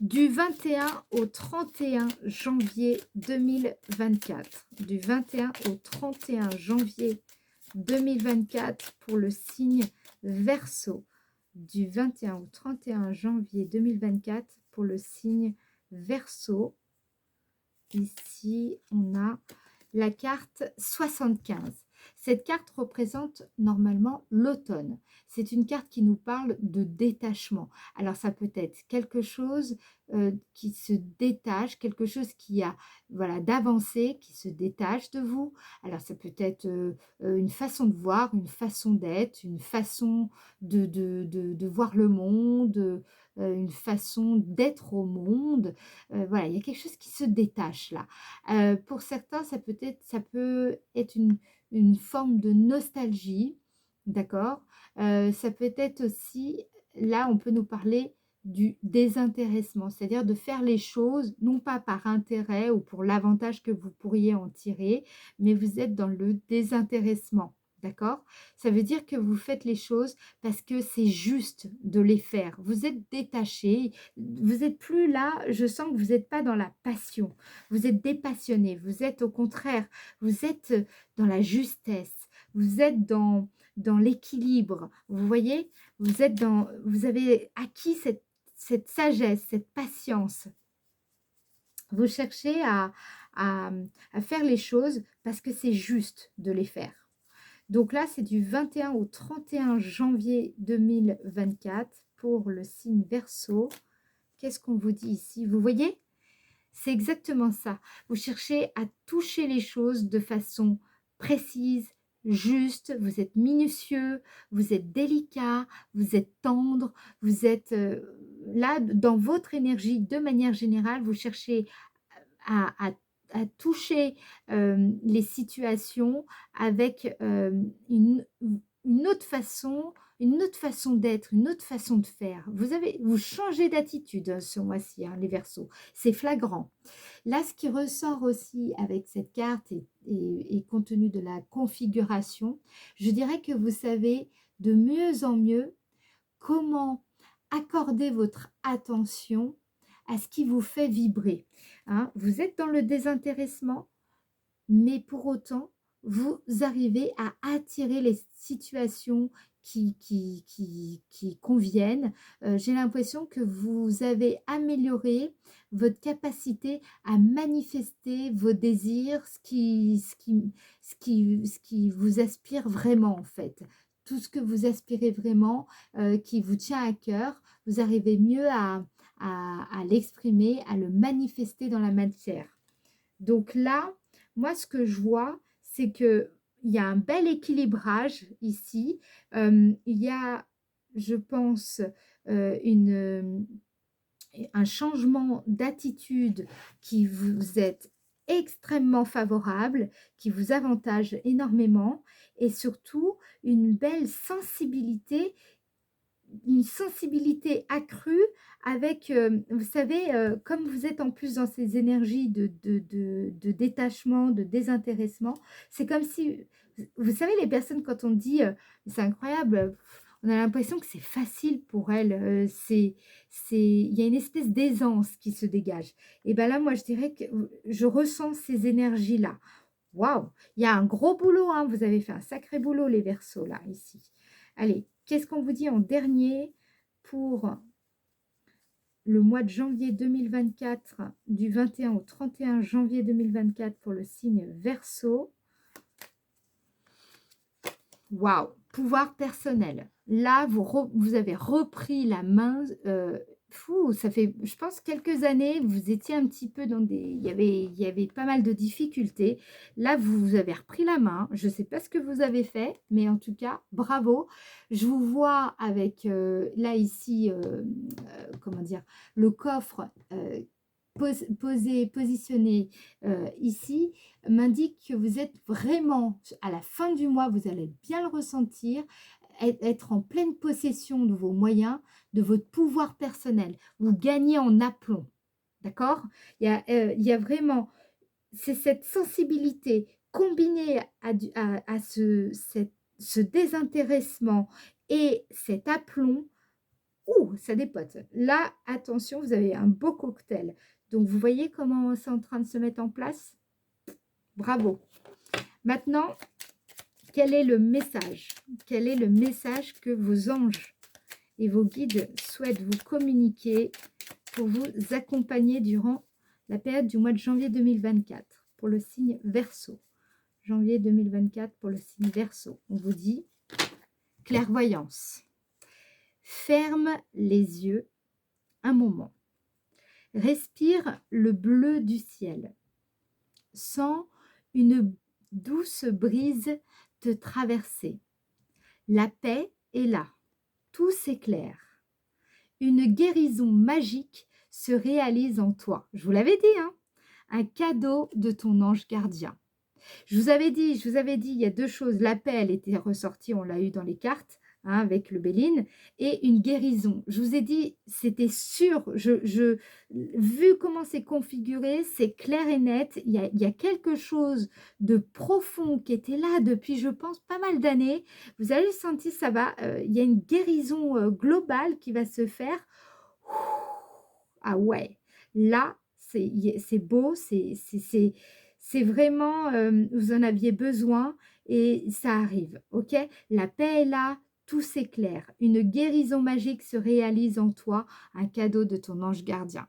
Du 21 au 31 janvier 2024. Du 21 au 31 janvier 2024 pour le signe Verseau. Du 21 au 31 janvier 2024 pour le signe Verseau. Ici, on a la carte 75. Cette carte représente normalement l'automne. C'est une carte qui nous parle de détachement. Alors, ça peut être quelque chose qui se détache, quelque chose qui a, voilà, d'avancé, qui se détache de vous. Alors ça peut être une façon de voir, une façon d'être, une façon de voir le monde, une façon d'être au monde. Voilà, il y a quelque chose qui se détache là. Pour certains, ça peut être une forme de nostalgie, d'accord? Ça peut être aussi, là, on peut nous parler du désintéressement, c'est-à-dire de faire les choses, non pas par intérêt ou pour l'avantage que vous pourriez en tirer, mais vous êtes dans le désintéressement, d'accord? Ça veut dire que vous faites les choses parce que c'est juste de les faire. Vous êtes détaché, vous êtes plus là, je sens que vous n'êtes pas dans la passion, vous êtes dépassionné, vous êtes au contraire, vous êtes dans la justesse, vous êtes dans l'équilibre, vous voyez? Vous avez acquis cette sagesse, cette patience. Vous cherchez à, à faire les choses parce que c'est juste de les faire. Donc là, c'est du 21 au 31 janvier 2024 pour le signe Verseau. Qu'est-ce qu'on vous dit ici? Vous voyez? C'est exactement ça. Vous cherchez à toucher les choses de façon précise, juste, vous êtes minutieux, vous êtes délicat, vous êtes tendre, vous êtes là dans votre énergie de manière générale, vous cherchez à, à- à toucher les situations avec une autre façon, une autre façon d'être, une autre façon de faire. Vous changez d'attitude ce mois-ci, hein, les Verseaux. C'est flagrant. Là, ce qui ressort aussi avec cette carte et compte tenu de la configuration, je dirais que vous savez de mieux en mieux comment accorder votre attention à ce qui vous fait vibrer. Hein. Vous êtes dans le désintéressement, mais pour autant, vous arrivez à attirer les situations qui conviennent. J'ai l'impression que vous avez amélioré votre capacité à manifester vos désirs, ce qui vous aspire vraiment en fait. Tout ce que vous aspirez vraiment, qui vous tient à cœur, vous arrivez mieux à l'exprimer, à le manifester dans la matière. Donc là, moi, ce que je vois, c'est qu'il y a un bel équilibrage ici. Il y a, je pense, un changement d'attitude qui vous est extrêmement favorable, qui vous avantage énormément et surtout une sensibilité accrue avec, vous savez, comme vous êtes en plus dans ces énergies de détachement, de désintéressement, c'est comme si, vous savez, les personnes, quand on dit, c'est incroyable, on a l'impression que c'est facile pour elles, il y a une espèce d'aisance qui se dégage. Et bien là, moi, je dirais que je ressens ces énergies-là. Waouh! Il y a un gros boulot, hein, vous avez fait un sacré boulot, les Verseaux, là, ici. Allez, qu'est-ce qu'on vous dit en dernier pour le mois de janvier 2024, du 21 au 31 janvier 2024 pour le signe Verseau? Waouh! Pouvoir personnel. Là, vous avez repris la main. Ça fait, je pense, quelques années, vous étiez un petit peu dans des... il y avait pas mal de difficultés. Là, vous avez repris la main. Je ne sais pas ce que vous avez fait, mais en tout cas, bravo. Je vous vois avec, là, ici, comment dire, le coffre positionné ici, m'indique que vous êtes vraiment, à la fin du mois, vous allez bien le ressentir, être en pleine possession de vos moyens, de votre pouvoir personnel. Vous gagnez en aplomb, d'accord? Il y a vraiment, c'est cette sensibilité combinée à ce désintéressement et cet aplomb. Ouh, ça dépote. Là, attention, vous avez un beau cocktail. Donc, vous voyez comment c'est en train de se mettre en place? Bravo. Maintenant, quel est le message? Quel est le message que vos anges et vos guides souhaitent vous communiquer pour vous accompagner durant la période du mois de janvier 2024 pour le signe Verseau? Janvier 2024 pour le signe Verseau. On vous dit clairvoyance. Ferme les yeux un moment. Respire le bleu du ciel. Sens une douce brise te traverser. La paix est là. Tout s'éclaire. Une guérison magique se réalise en toi. Je vous l'avais dit, hein? Un cadeau de ton ange gardien. Je vous avais dit, il y a 2 choses. La paix, elle était ressortie, on l'a eu dans les cartes, hein, avec le Béline, et une guérison. Je vous ai dit, c'était sûr, vu comment c'est configuré, c'est clair et net. Il y a quelque chose de profond qui était là depuis, je pense, pas mal d'années. Vous allez le sentir, ça va, il y a une guérison globale qui va se faire. Ah ouais, là, c'est beau, c'est vraiment, vous en aviez besoin et ça arrive, ok? La paix est là, tout s'éclaire. Une guérison magique se réalise en toi, un cadeau de ton ange gardien.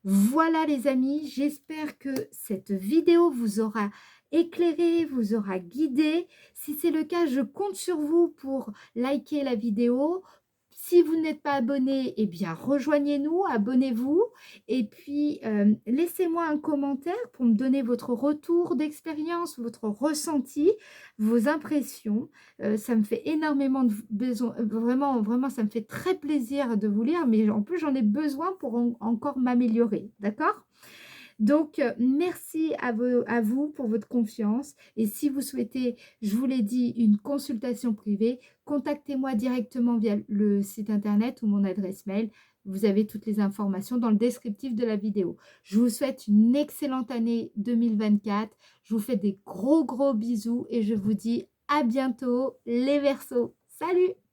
Voilà les amis, j'espère que cette vidéo vous aura éclairé, vous aura guidé. Si c'est le cas, je compte sur vous pour liker la vidéo. Si vous n'êtes pas abonné, eh bien rejoignez-nous, abonnez-vous et puis laissez-moi un commentaire pour me donner votre retour d'expérience, votre ressenti, vos impressions. Ça me fait énormément de besoin, vraiment, vraiment, ça me fait très plaisir de vous lire, mais en plus j'en ai besoin pour encore m'améliorer, d'accord? Donc, merci à vous pour votre confiance et si vous souhaitez, je vous l'ai dit, une consultation privée, contactez-moi directement via le site internet ou mon adresse mail. Vous avez toutes les informations dans le descriptif de la vidéo. Je vous souhaite une excellente année 2024. Je vous fais des gros bisous et je vous dis à bientôt les Verseaux. Salut!